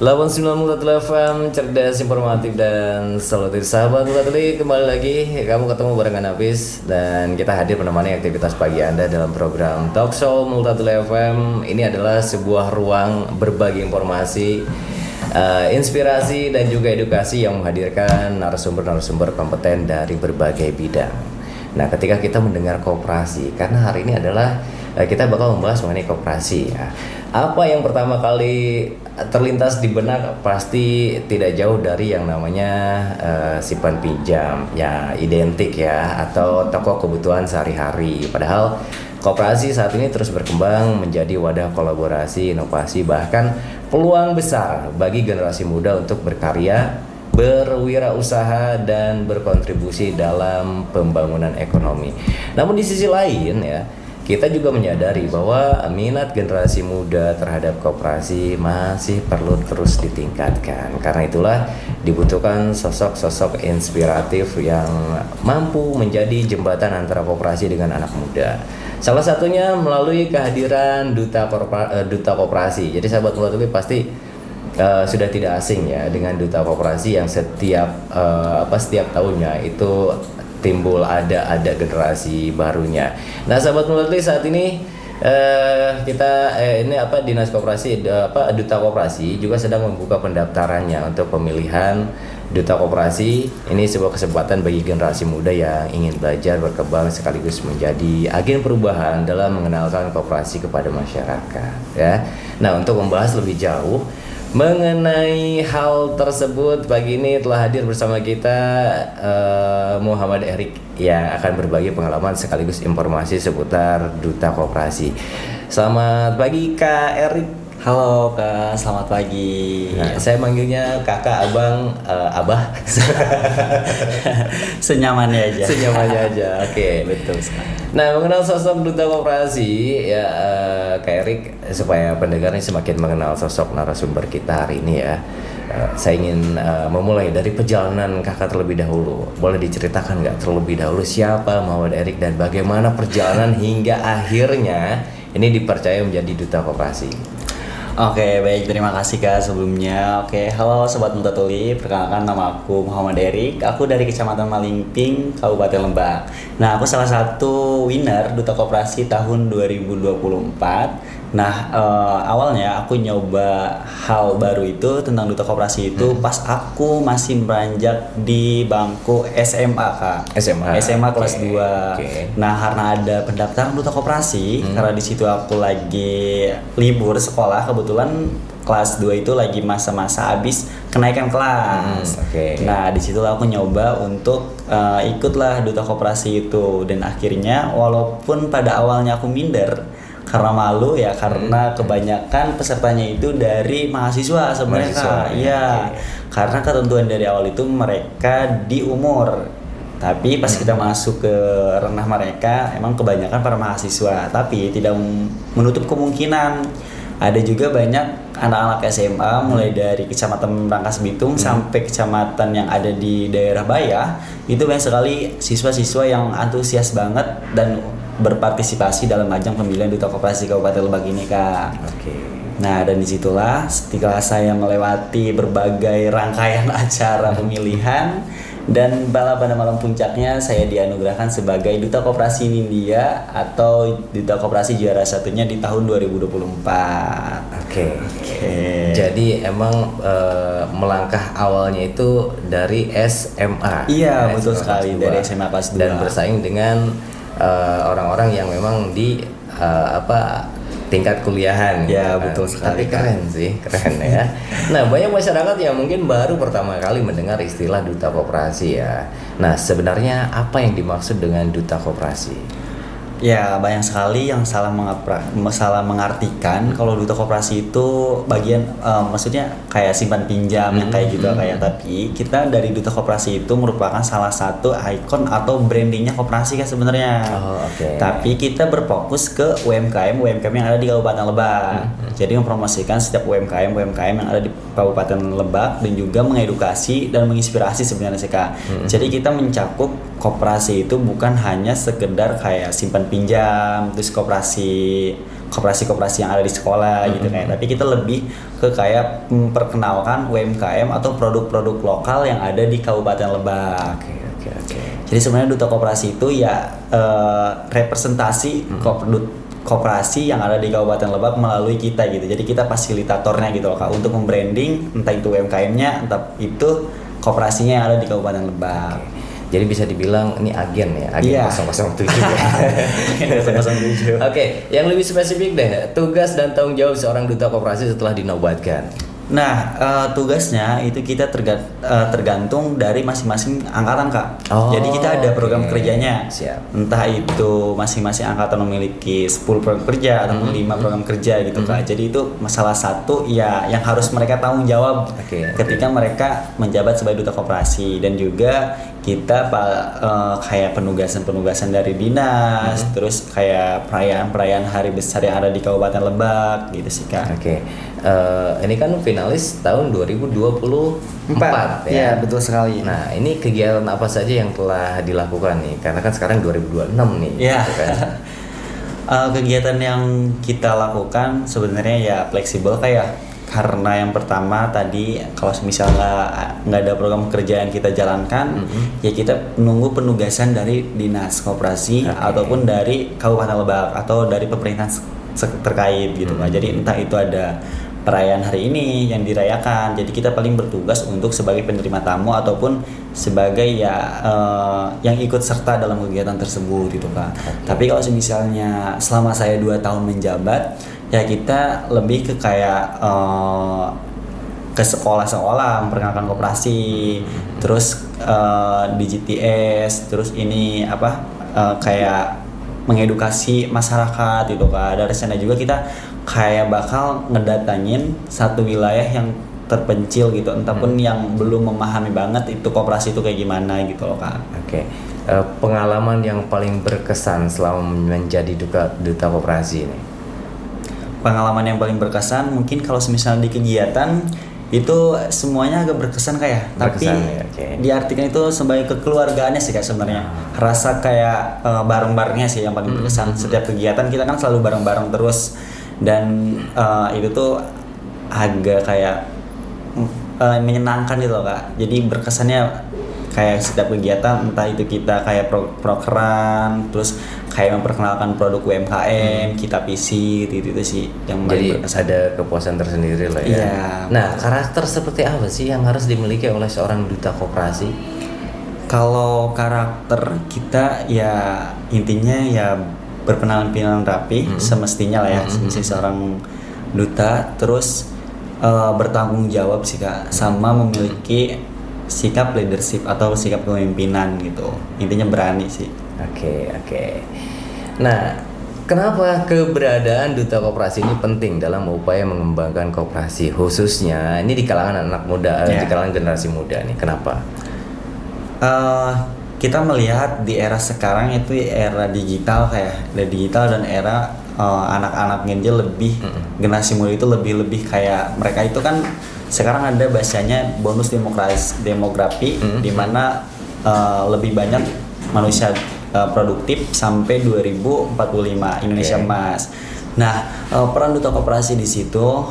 89 FM, cerdas, informatif, dan solutif. Sahabat Multatuli, kembali lagi kamu ketemu barengan Hafiz, dan kita hadir menemani aktivitas pagi Anda dalam program Talk Show Multatuli FM. Ini adalah sebuah ruang berbagi informasi, inspirasi, dan juga edukasi yang menghadirkan narasumber-narasumber kompeten dari berbagai bidang. Nah, ketika kita mendengar koperasi, karena hari ini adalah kita bakal membahas mengenai koperasi ya. Apa yang pertama kali terlintas di benak pasti tidak jauh dari yang namanya simpan pinjam ya, identik ya, atau toko kebutuhan sehari-hari. Padahal koperasi saat ini terus berkembang menjadi wadah kolaborasi, inovasi, bahkan peluang besar bagi generasi muda untuk berkarya, berwirausaha, dan berkontribusi dalam pembangunan ekonomi. Namun di sisi lain ya, kita juga menyadari bahwa minat generasi muda terhadap koperasi masih perlu terus ditingkatkan. Karena itulah dibutuhkan sosok-sosok inspiratif yang mampu menjadi jembatan antara koperasi dengan anak muda. Salah satunya melalui kehadiran duta koperasi. Jadi sahabat Multatuli pasti sudah tidak asing ya dengan duta koperasi yang setiap tahunnya itu timbul ada generasi barunya. Nah, sahabat Multatuli, saat ini Dinas Koperasi Duta Koperasi juga sedang membuka pendaftarannya untuk pemilihan Duta Koperasi. Ini sebuah kesempatan bagi generasi muda yang ingin belajar, berkembang, sekaligus menjadi agen perubahan dalam mengenalkan koperasi kepada masyarakat ya. Nah, untuk membahas lebih jauh mengenai hal tersebut, pagi ini telah hadir bersama kita Muhammad Erik yang akan berbagi pengalaman sekaligus informasi seputar Duta Koperasi. Selamat pagi Kak Erik. Halo Kak, selamat pagi. Nah, saya manggilnya kakak, abang, abah. Senyamannya aja. Senyamannya aja. Oke. Betul sekali. Nah, mengenal sosok Duta Koperasi ya, Kak Erik, supaya pendengarnya semakin mengenal sosok narasumber kita hari ini ya. Saya ingin memulai dari perjalanan kakak terlebih dahulu. Boleh diceritakan nggak terlebih dahulu siapa Muhammad Erik dan bagaimana perjalanan hingga akhirnya ini dipercaya menjadi Duta Koperasi? Oke, baik, terima kasih Kak sebelumnya. Oke, halo Sobat Multatuli, perkenalkan nama aku Muhammad Erik. Aku dari Kecamatan Malingping, Kabupaten Lebak. Nah, aku salah satu winner Duta Koperasi tahun 2024. Nah, awalnya aku nyoba hal baru itu tentang Duta Koperasi itu pas aku masih beranjak di bangku SMA Kak. SMA kelas 2. Okay. Nah, karena ada pendaftaran Duta Koperasi, karena di situ aku lagi libur sekolah, kebetulan kelas 2 itu lagi masa-masa habis kenaikan kelas. Nah, disitulah aku nyoba untuk ikutlah Duta Koperasi itu, dan akhirnya walaupun pada awalnya aku minder karena malu ya, karena kebanyakan pesertanya itu dari mahasiswa sebenarnya Kak. Iya. Karena ketentuan dari awal itu mereka di umur. Tapi pas kita masuk ke ranah mereka, emang kebanyakan para mahasiswa. Tapi tidak menutup kemungkinan ada juga banyak anak-anak SMA mulai dari Kecamatan Rangkas Bitung sampai kecamatan yang ada di daerah Bayah. Itu banyak sekali siswa-siswa yang antusias banget dan berpartisipasi dalam ajang pemilihan Duta Koperasi Kabupaten Lebak ini Kak. Nah, dan disitulah setelah saya melewati berbagai rangkaian acara pemilihan dan pada malam puncaknya saya dianugerahkan sebagai Duta Koperasi Nindya atau Duta Koperasi juara satunya di tahun 2024. Oke. Jadi emang melangkah awalnya itu dari SMA. Iya, betul sekali, dari SMA kelas 2. Dan bersaing dengan orang-orang yang memang di tingkat kuliahan. Ya, betul sekali. Tapi keren ya. Nah, banyak masyarakat yang mungkin baru pertama kali mendengar istilah Duta Koperasi ya. Nah, sebenarnya apa yang dimaksud dengan Duta Koperasi? Ya, banyak sekali yang salah mengartikan kalau Duta Koperasi itu bagian maksudnya kayak simpan pinjam yang kayak gitu kayak. Tapi kita dari Duta Koperasi itu merupakan salah satu ikon atau brandingnya koperasi kan sebenarnya. Tapi kita berfokus ke UMKM yang ada di Kabupaten Lebak. Jadi mempromosikan setiap UMKM yang ada di Kabupaten Lebak, dan juga mengedukasi dan menginspirasi sebenarnya sih Kak. Jadi kita mencakup koperasi itu bukan hanya sekedar kayak simpan pinjam, terus koperasi yang ada di sekolah gitu kayak. Tapi kita lebih ke kayak memperkenalkan UMKM atau produk-produk lokal yang ada di Kabupaten Lebak. Oke. Jadi sebenarnya duta koperasi itu ya representasi koperasi yang ada di Kabupaten Lebak melalui kita gitu. Jadi kita fasilitatornya gitu loh Kak untuk membranding entah itu UMKM-nya, entah itu koperasinya yang ada di Kabupaten Lebak. Jadi bisa dibilang ini agen ya, agen 007 ya. 007. Oke, yang lebih spesifik deh, tugas dan tanggung jawab seorang duta koperasi setelah dinobatkan. Nah, tugasnya itu kita tergantung dari masing-masing angkatan Kak. Jadi kita ada program kerjanya. Siap. Entah itu masing-masing angkatan memiliki 10 program kerja ataupun 5 program kerja gitu Kak. Jadi itu masalah satu ya yang harus mereka tanggung jawab ketika mereka menjabat sebagai duta koperasi. Dan juga kita kayak penugasan dari dinas, terus kayak perayaan-perayaan hari besar yang ada di Kabupaten Lebak gitu sih Kak. Ini kan finalis tahun 2024 ya. Iya, betul sekali. Nah, ini kegiatan apa saja yang telah dilakukan nih? Karena kan sekarang 2026 nih. Iya. Gitu kan? Kegiatan yang kita lakukan sebenarnya ya fleksibel kayak, karena yang pertama tadi kalau misalnya nggak ada program kerja yang kita jalankan, ya kita menunggu penugasan dari dinas koperasi ataupun dari Kabupaten Lebak atau dari pemerintahan terkait gitu Pak. Jadi entah itu ada perayaan hari ini yang dirayakan, jadi kita paling bertugas untuk sebagai penerima tamu ataupun sebagai yang ikut serta dalam kegiatan tersebut gitu Pak. Tapi kalau misalnya selama saya 2 tahun menjabat, ya kita lebih ke kayak ke sekolah-sekolah memperkenalkan koperasi, terus di GTS, terus ini kayak mengedukasi masyarakat gitu Kak. Dari sana juga kita kayak bakal ngedatangin satu wilayah yang terpencil gitu, entah pun yang belum memahami banget itu koperasi itu kayak gimana gitu loh Kak. Pengalaman yang paling berkesan selama menjadi duta koperasi ini? Pengalaman yang paling berkesan mungkin kalau misalnya di kegiatan itu semuanya agak berkesan kayak, tapi diartikan itu sebagai kekeluargaannya sih Kak sebenarnya. Rasa kayak bareng-barengnya sih yang paling berkesan. Setiap kegiatan kita kan selalu bareng-bareng terus, dan itu tuh agak kayak menyenangkan gitu loh Kak. Jadi berkesannya kayak setiap kegiatan, entah itu kita kayak prokeran, terus kayak memperkenalkan produk UMKM, kita visit itu sih yang jadi ada kepuasan tersendiri lah ya. Nah, karakter seperti apa sih yang harus dimiliki oleh seorang duta koperasi? Kalau karakter kita ya intinya ya berpenampilan rapi semestinya lah ya, semestinya seorang duta, terus bertanggung jawab sih Kak, sama memiliki sikap leadership atau sikap kepemimpinan gitu. Intinya berani sih. Oke. Nah, kenapa keberadaan duta koperasi ini penting dalam upaya mengembangkan koperasi, khususnya ini di kalangan anak muda, di kalangan generasi muda nih? Kenapa? Kita melihat di era sekarang itu era digital dan era anak-anak ngeja lebih generasi muda itu lebih kayak mereka itu kan sekarang ada bahasanya bonus demografi di mana lebih banyak manusia produktif sampai 2045 Indonesia Emas. Nah, peran duta koperasi di situ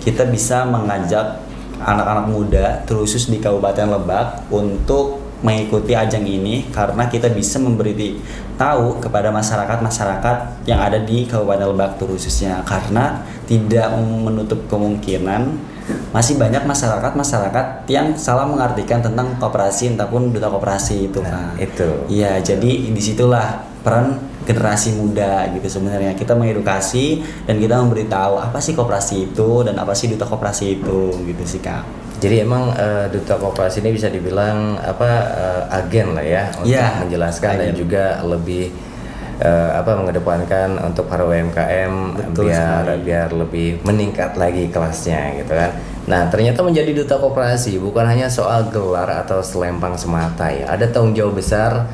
kita bisa mengajak anak-anak muda terkhusus di Kabupaten Lebak untuk mengikuti ajang ini, karena kita bisa memberi tahu kepada masyarakat yang ada di Kabupaten Lebak khususnya, karena tidak menutup kemungkinan masih banyak masyarakat yang salah mengartikan tentang koperasi ataupun duta koperasi itu kan. Iya, jadi disitulah peran generasi muda gitu sebenarnya. Kita mengedukasi dan kita memberitahu apa sih koperasi itu dan apa sih duta koperasi itu gitu sih Kak. Jadi emang duta koperasi ini bisa dibilang agen lah ya untuk menjelaskan dan juga lebih mengedepankan untuk para UMKM biar lebih meningkat lagi kelasnya gitu kan. Nah, ternyata menjadi duta koperasi bukan hanya soal gelar atau selempang semata ya. Ada tanggung jawab besar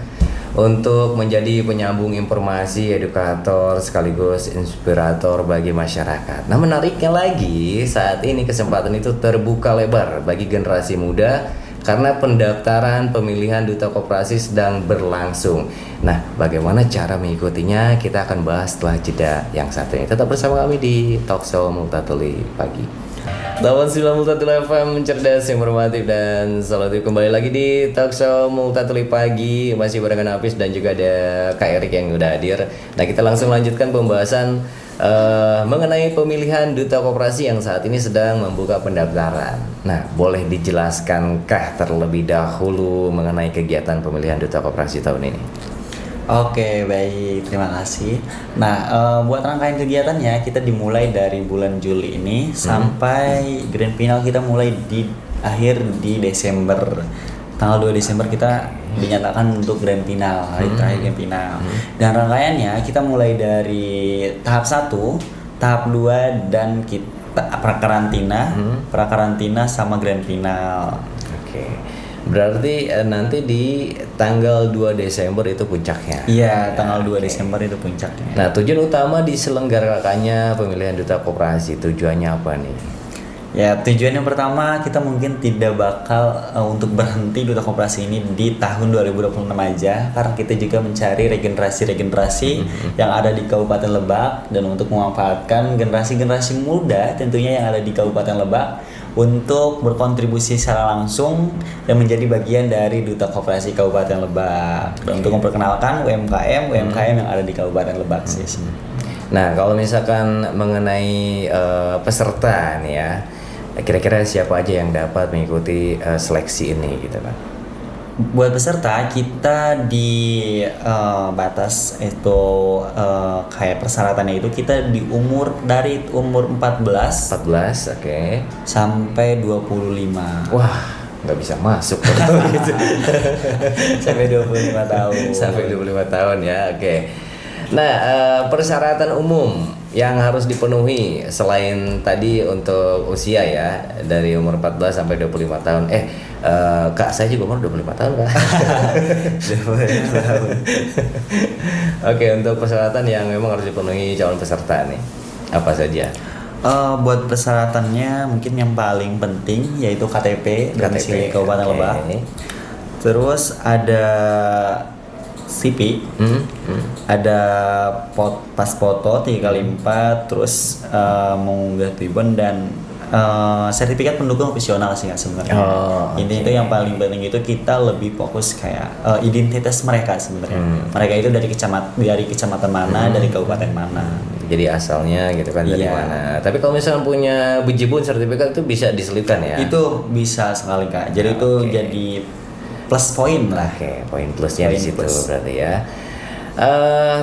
untuk menjadi penyambung informasi, edukator sekaligus inspirator bagi masyarakat. Nah, menariknya lagi saat ini kesempatan itu terbuka lebar bagi generasi muda karena pendaftaran pemilihan duta koperasi sedang berlangsung. Nah, bagaimana cara mengikutinya? Kita akan bahas setelah jeda yang satu ini. Tetap bersama kami di Talkshow Multatuli Pagi. 89 FM cerdas, informatif dan solutif. Kembali lagi di Talkshow Multatuli Pagi, masih barengan Apis dan juga ada Kak Erik yang udah hadir. Nah, kita langsung lanjutkan pembahasan mengenai pemilihan duta koperasi yang saat ini sedang membuka pendaftaran. Nah, boleh dijelaskan terlebih dahulu mengenai kegiatan pemilihan duta koperasi tahun ini? Oke, baik, terima kasih. Nah, buat rangkaian kegiatannya kita dimulai dari bulan Juli ini sampai grand final kita mulai di akhir di Desember. Tanggal 2 Desember kita dinyatakan untuk grand final, hari terakhir grand final. Dan rangkaiannya kita mulai dari tahap 1, tahap 2 dan kita prakarantina sama grand final. Oke. Berarti nanti di tanggal 2 Desember itu puncaknya. Iya, tanggal 2 Desember itu puncaknya. Nah, tujuan utama diselenggarakannya pemilihan duta koperasi, tujuannya apa nih? Ya, tujuan yang pertama kita mungkin tidak bakal untuk berhenti duta koperasi ini di tahun 2026 aja, karena kita juga mencari regenerasi yang ada di Kabupaten Lebak, dan untuk memanfaatkan generasi-generasi muda tentunya yang ada di Kabupaten Lebak untuk berkontribusi secara langsung dan menjadi bagian dari duta koperasi Kabupaten Lebak, dan untuk memperkenalkan UMKM yang ada di Kabupaten Lebak sih. Nah, kalau misalkan mengenai peserta nih ya, kira-kira siapa aja yang dapat mengikuti seleksi ini gitu kan? Buat peserta kita di batas itu kayak persyaratannya itu kita dari umur 14 oke. sampai 25. Wah, nggak bisa masuk kalau gitu. Sampai 25 tahun. Sampai 25 tahun ya, oke. Nah, persyaratan umum yang harus dipenuhi selain tadi untuk usia ya, dari umur 14 sampai 25 tahun. Kak, saya juga umur 25 tahun kan. 25 tahun. Oke, untuk persyaratan yang memang harus dipenuhi calon peserta nih, apa saja? Buat persyaratannya mungkin yang paling penting yaitu KTP domisili Kabupaten Lebak. Terus ada CP, ada pas foto 3x4, terus mengunggah tribun dan sertifikat pendukung opsional sih nggak sebenarnya. Intinya itu yang paling penting itu kita lebih fokus kayak identitas mereka sebenarnya. Mereka itu dari kecamatan mana, dari kabupaten mana. Jadi asalnya gitu kan dari mana. Tapi kalau misalnya punya bejibun sertifikat itu bisa diselipkan ya? Itu bisa sekali Kak. Jadi itu jadi plus poin lah. Oke, poin plusnya di situ berarti ya.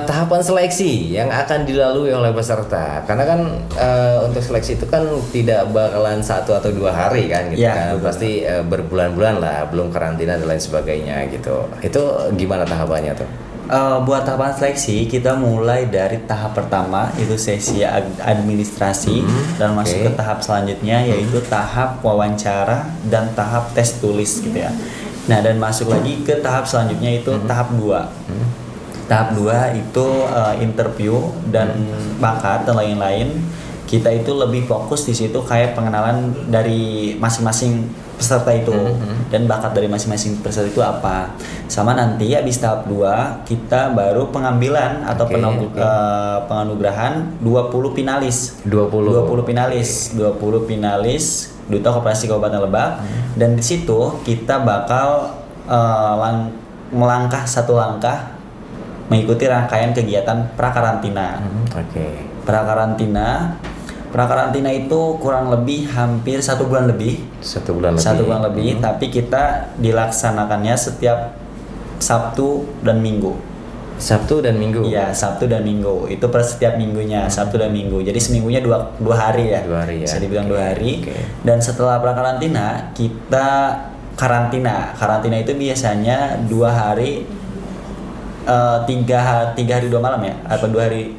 Tahapan seleksi yang akan dilalui oleh peserta, karena kan untuk seleksi itu kan tidak bakalan 1 atau 2 hari kan gitu kan, pasti berbulan-bulan lah, belum karantina dan lain sebagainya gitu. Itu gimana tahapannya tuh? Buat tahapan seleksi kita mulai dari tahap pertama itu sesi administrasi dan masuk ke tahap selanjutnya yaitu tahap wawancara dan tahap tes tulis gitu ya. Nah, dan masuk lagi ke tahap selanjutnya itu tahap 2. Tahap 2 itu interview dan bakat dan lain-lain. Kita itu lebih fokus di situ kayak pengenalan dari masing-masing peserta itu dan bakat dari masing-masing peserta itu apa. Sama nanti habis tahap 2 kita baru pengambilan atau penganugerahan 20 finalis. 20 finalis Duta Koperasi Kabupaten Lebak, dan di situ kita bakal melangkah satu langkah mengikuti rangkaian kegiatan prakarantina. Prakarantina itu kurang lebih hampir 1 bulan lebih. 1 bulan lebih. Tapi kita dilaksanakannya setiap Sabtu dan Minggu. Iya, Sabtu dan Minggu. Itu per setiap minggunya, Sabtu dan Minggu. Jadi seminggunya dua hari ya. Bisa dibilang 2 hari. Dan setelah prakarantina kita karantina. Karantina itu biasanya 2 hari 3 hari 2 malam ya, atau 2 hari.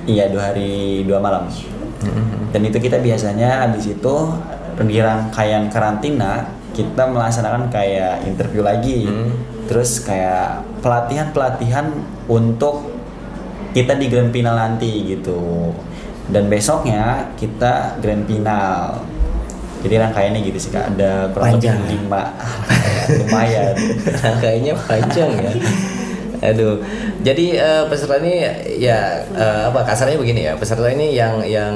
Iya, 2 hari 2 malam. Dan itu kita biasanya habis itu di rangkaian karantina kita melaksanakan kayak interview lagi. Terus kayak pelatihan untuk kita di grand final nanti gitu. Dan besoknya kita grand final. Jadi rangkaiannya gitu sih Kak, ada kurang lebih Panjang. 5 lumayan. Kayaknya panjang ya. Aduh. Jadi peserta ini ya apa kasarnya begini ya. Peserta ini yang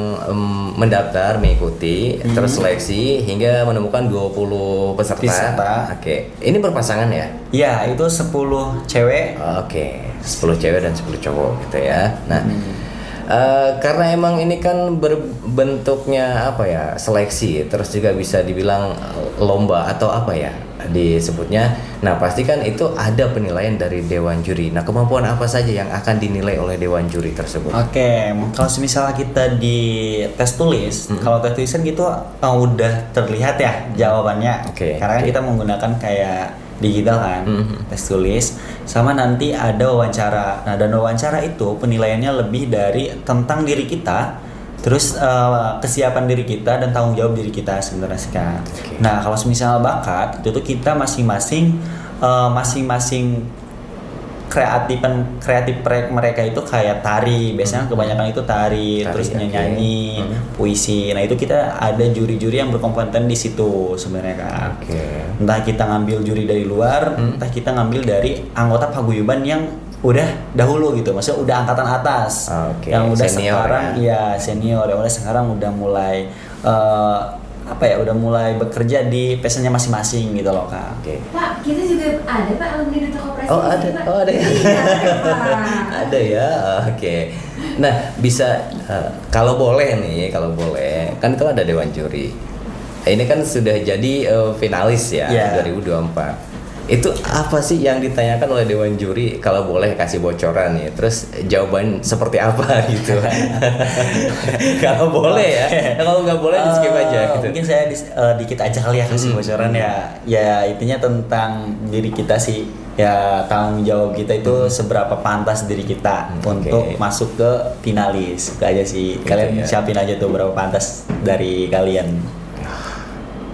mendaftar, mengikuti, terus seleksi hingga menemukan 20 peserta. Oke. Ini berpasangan ya? Iya, itu 10 cewek. Oke. 10 cewek dan 10 cowok gitu ya. Nah, karena emang ini kan berbentuknya apa ya, seleksi, terus juga bisa dibilang lomba atau apa ya disebutnya. Nah pasti kan itu ada penilaian dari dewan juri. Nah kemampuan apa saja yang akan dinilai oleh dewan juri tersebut? Oke, kalau misalnya kita di tes tulis, kalau tes tulis kan gitu udah terlihat ya jawabannya. Karena kan kita menggunakan kayak digital kan, tes tulis, sama nanti ada wawancara. Nah dan wawancara itu penilaiannya lebih dari tentang diri kita, terus kesiapan diri kita dan tanggung jawab diri kita sebenarnya sih kan. Nah kalau misalnya bakat itu tuh kita masing-masing kreatif mereka itu kayak tari, biasanya kebanyakan itu tari terus nyanyi, puisi. Nah itu kita ada juri-juri yang berkompeten di situ sebenarnya kan. Entah kita ngambil juri dari luar, entah kita ngambil dari anggota paguyuban yang udah dahulu gitu, maksudnya udah angkatan atas, yang udah senior, sekarang ya senior, yang udah sekarang udah mulai udah mulai bekerja di pesannya masing-masing gitu loh Kak. Pak, kita juga ada Pak alumni Duta Koperasi. Ada ya. Ada ya. Oke. Nah bisa kalau boleh kan itu ada dewan juri. Ini kan sudah jadi finalis ya 2024. Itu apa sih yang ditanyakan oleh dewan juri, kalau boleh kasih bocoran nih, terus jawaban seperti apa gitu? Kalau boleh ya, kalau nggak boleh di skip aja gitu. Mungkin saya dikit aja kali ya kasih bocoran ya intinya tentang diri kita sih, ya tanggung jawab kita itu seberapa pantas diri kita untuk masuk ke finalis. Itu aja sih, kalian siapin aja tuh berapa pantas dari kalian.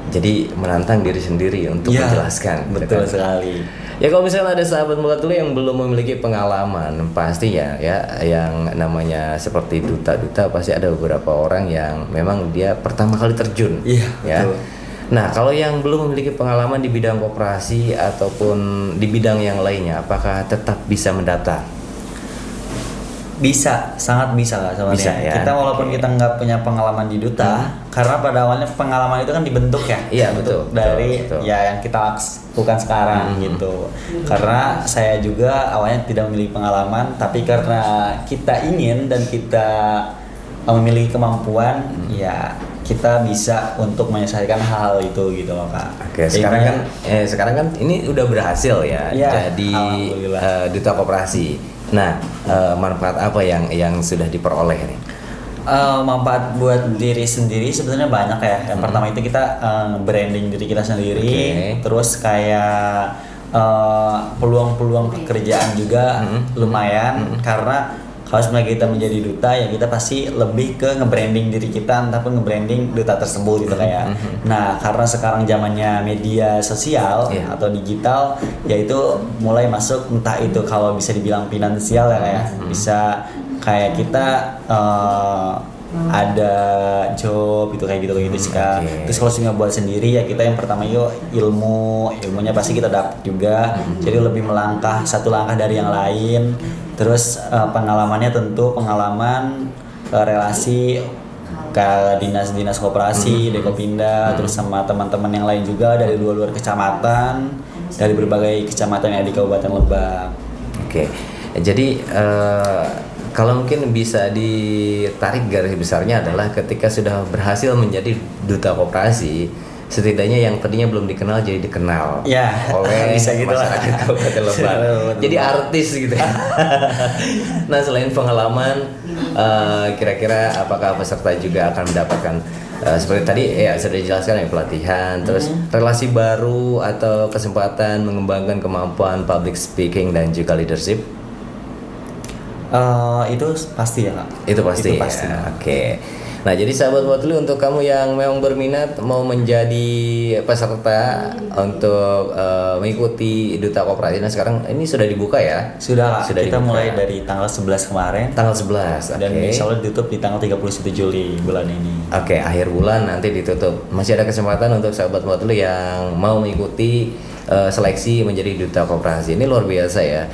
Jadi menantang diri sendiri untuk menjelaskan. Betul sekali. Ya kalau misalnya ada sahabat muda dulu yang belum memiliki pengalaman, pasti ya yang namanya seperti duta pasti ada beberapa orang yang memang dia pertama kali terjun. Betul. Nah kalau yang belum memiliki pengalaman di bidang koperasi ataupun di bidang yang lainnya, apakah tetap bisa mendaftar? Bisa, sangat bisa lah sebenarnya. Bisa, ya? Kita walaupun kita nggak punya pengalaman di duta, karena pada awalnya pengalaman itu kan dibentuk ya. Iya betul. Dari ya yang kita lakukan sekarang gitu. Karena saya juga awalnya tidak memiliki pengalaman, tapi karena kita ingin dan kita memiliki kemampuan, ya kita bisa untuk menyelesaikan hal itu gitu loh Kak. Sekarang kan ini udah berhasil ya jadi duta koperasi. Nah, manfaat apa yang sudah diperoleh nih? Manfaat buat diri sendiri sebenarnya banyak ya. Yang pertama itu kita branding diri kita sendiri, terus kayak peluang-peluang pekerjaan juga lumayan, karena kalau sebenarnya kita menjadi duta ya kita pasti lebih ke nge-branding diri kita ataupun nge-branding duta tersebut gitu kayak. Nah, karena sekarang zamannya media sosial atau digital, yaitu mulai masuk, entah itu kalau bisa dibilang finansial ya kayak bisa kayak kita ada job gitu kayak gitu sih Kak. Terus kalau nggak buat sendiri ya kita yang pertama ilmunya pasti kita dapat juga, jadi lebih melangkah satu langkah dari yang lain. Terus pengalamannya tentu pengalaman relasi ke dinas koperasi, Dekopinda, terus sama teman-teman yang lain juga dari luar kecamatan, dari berbagai kecamatan yang ada di Kabupaten Lebak. Jadi kalau mungkin bisa ditarik garis besarnya adalah ketika sudah berhasil menjadi duta koperasi, setidaknya yang tadinya belum dikenal jadi dikenal oleh masyarakat Kabupaten Lebak. Jadi artis gitu. Nah selain pengalaman, kira-kira apakah peserta juga akan mendapatkan seperti tadi ya sudah dijelaskan ya, pelatihan, terus relasi baru atau kesempatan mengembangkan kemampuan public speaking dan juga leadership? Itu pasti ya Kak. Itu pasti. Itu pasti. Ya. Nah, jadi sahabat Watuli, untuk kamu yang memang berminat mau menjadi peserta untuk mengikuti Duta Koperasi, nah sekarang ini sudah dibuka ya? Sudah kita dibuka. mulai dari tanggal 11 kemarin. Tanggal 11, Dan insya Allah ditutup di tanggal 31 Juli bulan ini. Oke, akhir bulan nanti ditutup. Masih ada kesempatan untuk sahabat Watuli yang mau mengikuti seleksi menjadi Duta Koperasi. Ini luar biasa ya.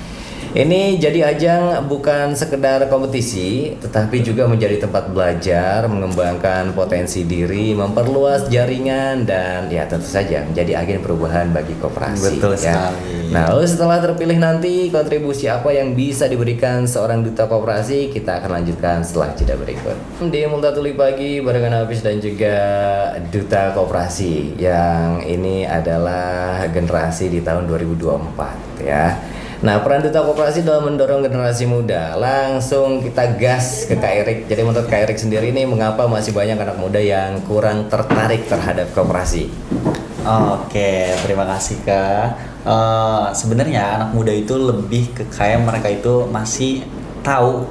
Ini jadi ajang bukan sekedar kompetisi, tetapi juga menjadi tempat belajar, mengembangkan potensi diri, memperluas jaringan, dan ya tentu saja menjadi agen perubahan bagi koperasi. Betul ya. sekali. Nah, lalu setelah terpilih nanti, kontribusi apa yang bisa diberikan seorang duta koperasi, kita akan lanjutkan setelah jeda berikut. Di Multatuli Pagi barengan Hafiz dan juga Duta Koperasi, yang ini adalah generasi di tahun 2024 ya. Nah, peran Duta Koperasi dalam mendorong generasi muda. Langsung kita gas ke Kak Erik. Jadi menurut Kak Erik sendiri ini, mengapa masih banyak anak muda yang kurang tertarik terhadap koperasi? Oke, terima kasih Kak. Sebenarnya anak muda itu lebih ke kayak mereka itu masih tahu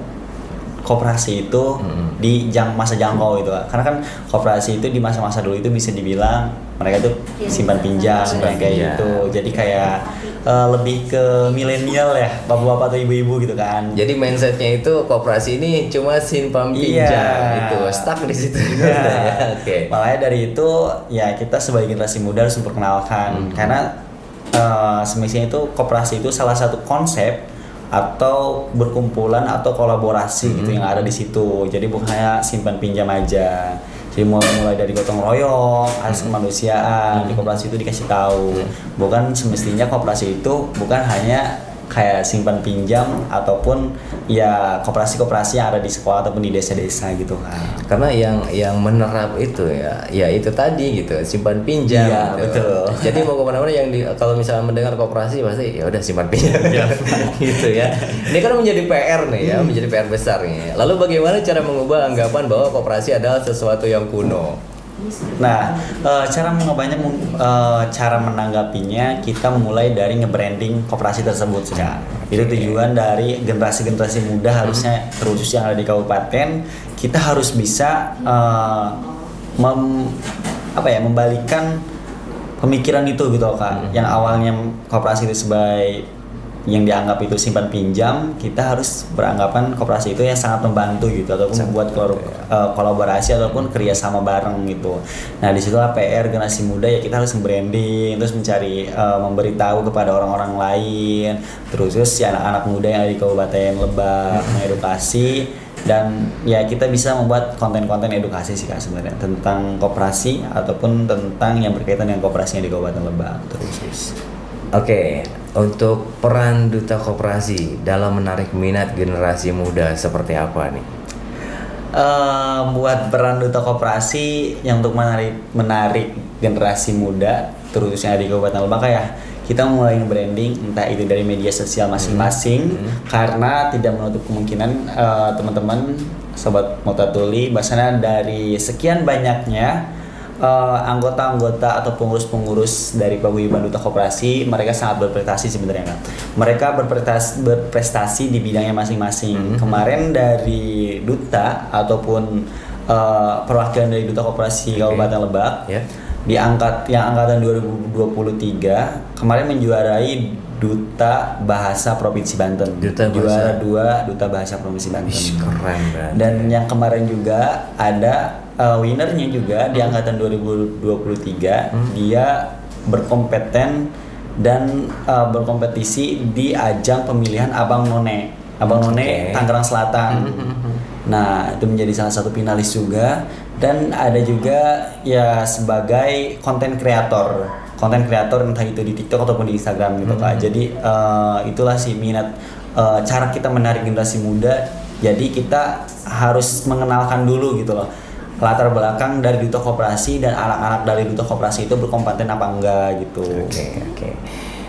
koperasi itu di masa jangkau itu, karena kan koperasi itu di masa-masa dulu itu bisa dibilang mereka tuh simpan pinjam kayak gitu. Jadi kayak lebih ke milenial ya, bapak-bapak atau ibu-ibu gitu kan. Jadi mindsetnya itu koperasi ini cuma simpan pinjam, itu stuck di situ. Ya. Oke. Makanya dari itu ya kita sebagai generasi muda harus memperkenalkan, karena semestinya itu koperasi itu salah satu konsep atau berkumpulan atau kolaborasi gitu yang ada di situ. Jadi bukan hanya simpan pinjam aja. Jadi mulai dari gotong royong, asas kemanusiaan di koperasi itu dikasih tahu. Bukan semestinya koperasi itu bukan hanya kayak simpan pinjam ataupun ya koperasi-koperasi yang ada di sekolah ataupun di desa-desa gitu kan. Karena yang menerap itu ya itu tadi gitu, simpan pinjam. Iya, gitu. betul. Jadi mau kemana-mana kalau misalnya mendengar koperasi pasti ya udah simpan pinjam gitu ya. Ini kan menjadi PR nih ya, menjadi PR besar nih. Lalu bagaimana cara mengubah anggapan bahwa koperasi adalah sesuatu yang kuno? Nah, cara menanggapinya kita mulai dari nge-branding koperasi tersebut sudah. Itu tujuan dari generasi-generasi muda, harusnya terkhusus yang ada di kabupaten, kita harus bisa membalikkan pemikiran itu gitu Kak. Yang awalnya koperasi itu sebagai yang dianggap itu simpan pinjam, kita harus beranggapan koperasi itu yang sangat membantu gitu, ataupun membuat kolaborasi ataupun kerjasama bareng gitu. Nah, disitulah PR generasi muda ya, kita harus branding, terus mencari memberitahu kepada orang-orang lain, terus si anak-anak muda yang ada di Kabupaten Lebak, mengedukasi, dan ya kita bisa membuat konten-konten edukasi sih Kak sebenarnya tentang koperasi ataupun tentang yang berkaitan dengan koperasinya di Kabupaten Lebak terus. Oke, untuk peran Duta Koperasi dalam menarik minat generasi muda seperti apa nih? Buat peran Duta Koperasi yang untuk menarik generasi muda terusnya di Kabupaten Lebak ya, kita mulai branding entah itu dari media sosial masing-masing, karena tidak menutup kemungkinan teman-teman sobat Multatuli, bahasanya dari sekian banyaknya anggota-anggota atau pengurus-pengurus dari paguyuban Duta Koperasi, mereka sangat berprestasi sebenarnya kan. Mereka berprestasi di bidangnya masing-masing. Kemarin dari Duta ataupun perwakilan dari Duta Koperasi Kabupaten Lebak, yang angkatan 2023 kemarin menjuarai Duta Bahasa Provinsi Banten. Juara 2 Duta Bahasa Provinsi Banten. Keren banget. Dan yang kemarin juga ada winnernya juga di angkatan 2023, dia berkompeten dan berkompetisi di ajang pemilihan Abang None Tangerang Selatan. Nah, itu menjadi salah satu finalis juga, dan ada juga ya sebagai konten kreator entah itu di TikTok ataupun di Instagram gitu Kak. Jadi itulah sih minat cara kita menarik generasi muda. Jadi kita harus mengenalkan dulu gitu loh latar belakang dari Duta Koperasi dan anak-anak dari Duta Koperasi itu berkompeten apa enggak gitu. Oke.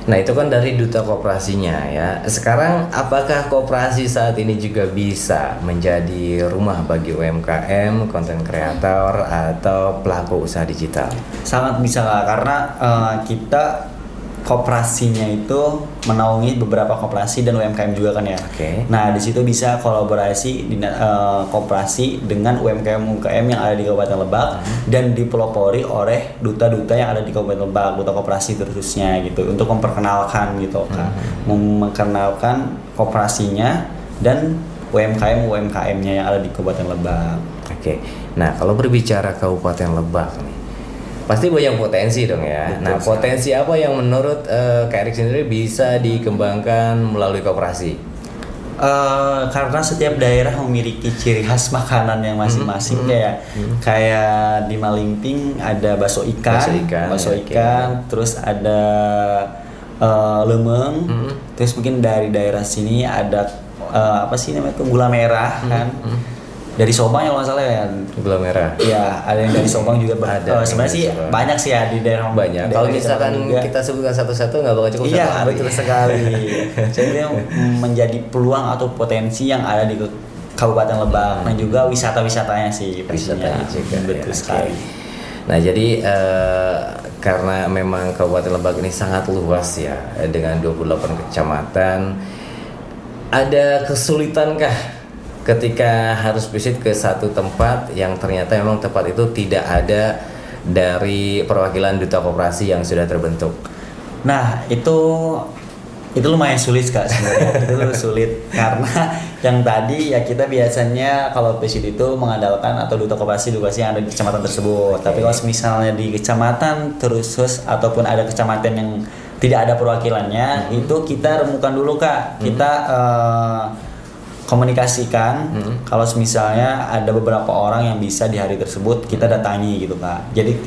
Nah, itu kan dari Duta Koperasinya ya. Sekarang apakah koperasi saat ini juga bisa menjadi rumah bagi UMKM, konten kreator atau pelaku usaha digital? Sangat bisa Kak, karena kita koperasinya itu menaungi beberapa koperasi dan UMKM juga kan ya. Oke. Nah di situ bisa kolaborasi koperasi dengan UMKM yang ada di Kabupaten Lebak dan dipelopori oleh duta-duta yang ada di Kabupaten Lebak, duta koperasi khususnya gitu, untuk memperkenalkan gitu kan, memperkenalkan koperasinya dan UMKM-nya yang ada di Kabupaten Lebak. Oke. Nah, kalau berbicara Kabupaten Lebak nih, pasti banyak potensi dong ya. Betul Nah, sekali. potensi apa yang menurut Kak Erik sendiri bisa dikembangkan melalui koperasi? Karena setiap daerah memiliki ciri khas makanan yang masing-masing, kayak di Malingping ada bakso ikan, terus ada lemeng, terus mungkin dari daerah sini ada apa sih namanya itu gula merah kan. Dari Sobang ya kalau nggak salah ya. Gula merah. Ya, ada yang dari Sobang juga. Ada Sebenarnya yang sih dari Sobang. banyak sih ya di daerah. Banyak. daerah Kalau misalkan juga. kita sebutkan satu-satu nggak bakal cukup satu Iya, hari. betul sekali. Jadi itu menjadi peluang atau potensi yang ada di Kabupaten Lebak dan juga wisata-wisatanya sih pastinya. Wisatanya juga, Betul ya, sekali. oke. Nah, jadi karena memang Kabupaten Lebak ini sangat luas ya, dengan 28 kecamatan, ada kesulitankah ketika harus visit ke satu tempat yang ternyata memang tempat itu tidak ada dari perwakilan duta koperasi yang sudah terbentuk? Nah, itu lumayan sulit Kak sebenarnya. Itu sulit karena yang tadi ya kita biasanya kalau visit itu mengandalkan atau duta koperasi yang ada di kecamatan tersebut. Tapi kalau misalnya di kecamatan terus ataupun ada kecamatan yang tidak ada perwakilannya, itu kita remukan dulu Kak. Kita komunikasikan kalau misalnya ada beberapa orang yang bisa di hari tersebut kita datangi gitu Kak. Jadi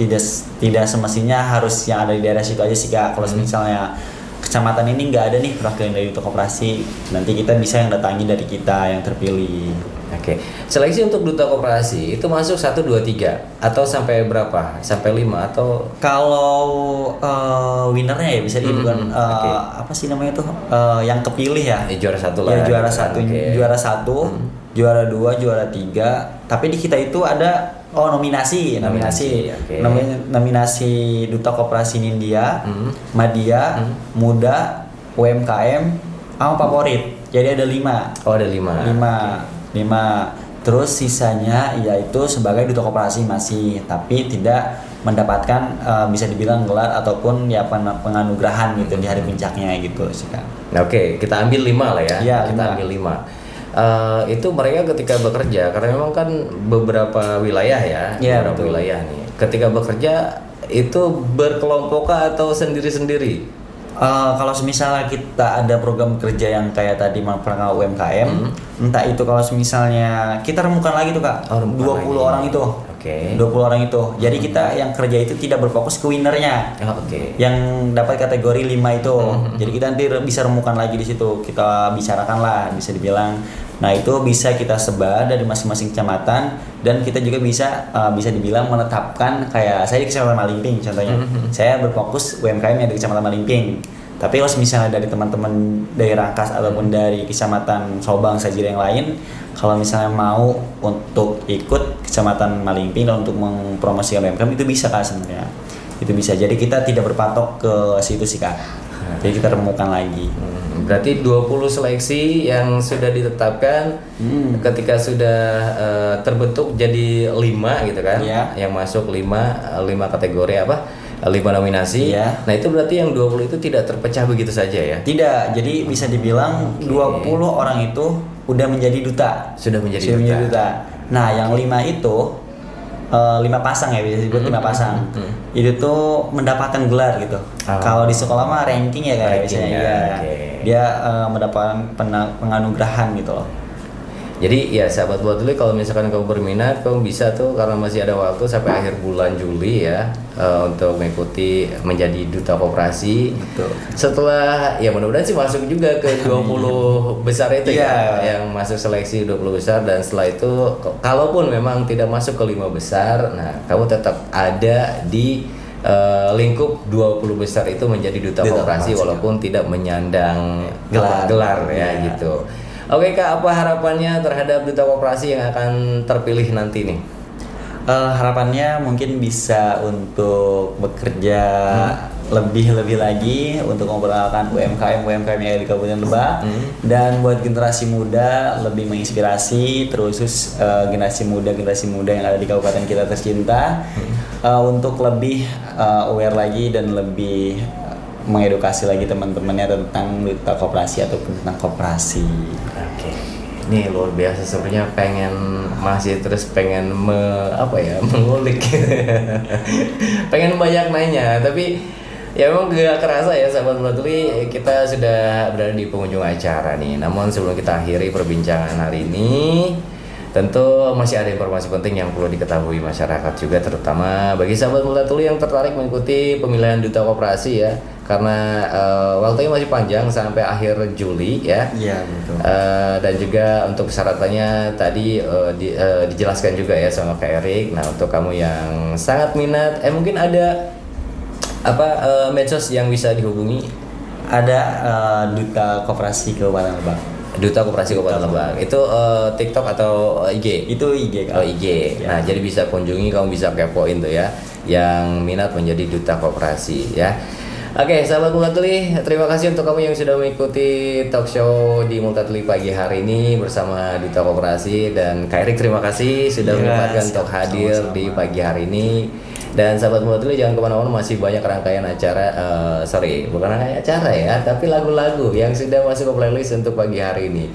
tidak semestinya harus yang ada di daerah situ aja sih Kak. Kalau misalnya kecamatan ini nggak ada nih perwakilan dari duta koperasi, nanti kita bisa yang datangi dari kita yang terpilih. Oke. Seleksi untuk duta koperasi itu masuk 1, 2, 3 atau sampai berapa? Sampai 5 atau Kalau winnernya ya bisa dibilang oke. apa sih namanya tuh yang kepilih ya. juara 1 lah. Ya juara gitu kan. 1, Oke. juara 1, juara 2, juara 3. Tapi di kita itu ada nominasi. Oke. Nominasi Duta Koperasi Nindya, Madya, Muda, UMKM, sama favorit. Jadi ada 5. Oh, ada 5. 5. Terus sisanya yaitu sebagai duta koperasi masih, tapi tidak mendapatkan bisa dibilang gelar ataupun ya penganugerahan gitu di hari puncaknya gitu sih Kak. Nah, oke, kita ambil 5 lah ya. Iya, Kita 5. ambil 5. Itu mereka ketika bekerja, karena memang kan beberapa wilayah ya, Iya, beberapa betul. wilayah nih. Ketika bekerja itu berkelompok atau sendiri-sendiri? Kalau misalnya kita ada program kerja yang kayak tadi perangkat UMKM, entah itu kalau misalnya kita remukan lagi tuh Kak, Oh, remukan 20 lagi. orang itu. Oke. 20 orang itu. Jadi kita yang kerja itu tidak berfokus ke winnernya. Oh, oke. Yang dapat kategori 5 itu. Jadi kita nanti bisa remukan lagi di situ. Kita bicarakan lah, bisa dibilang. Nah, itu bisa kita sebar dari masing-masing kecamatan dan kita juga bisa dibilang menetapkan kayak saya di Kecamatan Malingping contohnya. Saya berfokus UMKM yang di Kecamatan Malingping. Tapi kalau misalnya dari teman-teman dari Rangkas ataupun dari Kecamatan Sobang Sajira yang lain, kalau misalnya mau untuk ikut Kecamatan Malingping dan untuk mempromosikan UMKM itu bisa Kak sebenarnya. Itu bisa. Jadi kita tidak berpatok ke situ sih Kak. Jadi kita remukan lagi. Berarti 20 seleksi yang sudah ditetapkan ketika sudah terbentuk jadi 5 gitu kan. Iya. Yang masuk 5 kategori apa? 5 nominasi. Iya. Nah, itu berarti yang 20 itu tidak terpecah begitu saja ya. Tidak, jadi bisa dibilang 20 orang itu udah menjadi duta. Sudah menjadi duta. Nah, yang 5 itu 5 pasang ya, bisa disebut 5 pasang. Itu tuh mendapatkan gelar gitu. Oh. Kalau di sekolah mah ranking ya kayak Ranking biasanya ya, ya. oke. Dia mendapatkan penganugerahan gitu loh. Jadi ya sahabat buat dulu, kalau misalkan kamu berminat, kamu bisa tuh karena masih ada waktu sampai akhir bulan Juli ya untuk mengikuti menjadi duta koperasi. Betul. Setelah ya mudah-mudahan sih masuk juga ke 20 besar itu ya, Iya. yang masuk seleksi 20 besar, dan setelah itu kalaupun memang tidak masuk ke 5 besar, nah kamu tetap ada di lingkup 20 besar itu menjadi duta koperasi walaupun tidak menyandang gelar ya gitu. Oke Kak, apa harapannya terhadap duta koperasi yang akan terpilih nanti nih? Harapannya mungkin bisa untuk bekerja lebih lagi untuk memperkenalkan UMKM yang ada di Kabupaten Lebak dan buat generasi muda lebih menginspirasi terus generasi muda yang ada di kabupaten kita tercinta untuk lebih aware lagi dan lebih mengedukasi lagi teman-temannya tentang duta koperasi ataupun tentang koperasi. Oke. Ini luar biasa sebenarnya masih terus pengen mengulik. Pengen banyak nanya tapi ya memang gak kerasa ya sahabat Mulatuli, kita sudah berada di penghujung acara nih. Namun sebelum kita akhiri perbincangan hari ini, tentu masih ada informasi penting yang perlu diketahui masyarakat juga, terutama bagi sahabat Mulatuli yang tertarik mengikuti pemilihan duta koperasi ya. Karena waktunya masih panjang sampai akhir Juli ya. Iya betul. Dan juga untuk persyaratannya tadi dijelaskan juga ya sama Kak Erik. Nah untuk kamu yang sangat minat, mungkin ada medsos yang bisa dihubungi? Ada duta koperasi Kabupaten Lebak. Duta Koperasi Kabupaten Lebak. Itu TikTok atau IG? Itu IG kan? Oh IG. Nah jadi bisa kunjungi, kamu bisa kepoin tuh ya, yang minat menjadi duta koperasi ya. Oke, sahabat Mulatuli, terima kasih untuk kamu yang sudah mengikuti talk show di Mulatuli pagi hari ini bersama Duta Koperasi, dan Kak Erik terima kasih sudah menyempatkan untuk hadir di pagi hari ini. Dan sahabat Mulatuli jangan kemana-mana, masih banyak rangkaian acara, bukan rangkaian acara ya, tapi lagu-lagu yang sudah masuk ke playlist untuk pagi hari ini.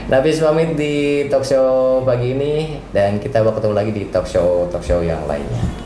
Nafis pamit di talk show pagi ini, dan kita bakal ketemu lagi di talk show yang lainnya.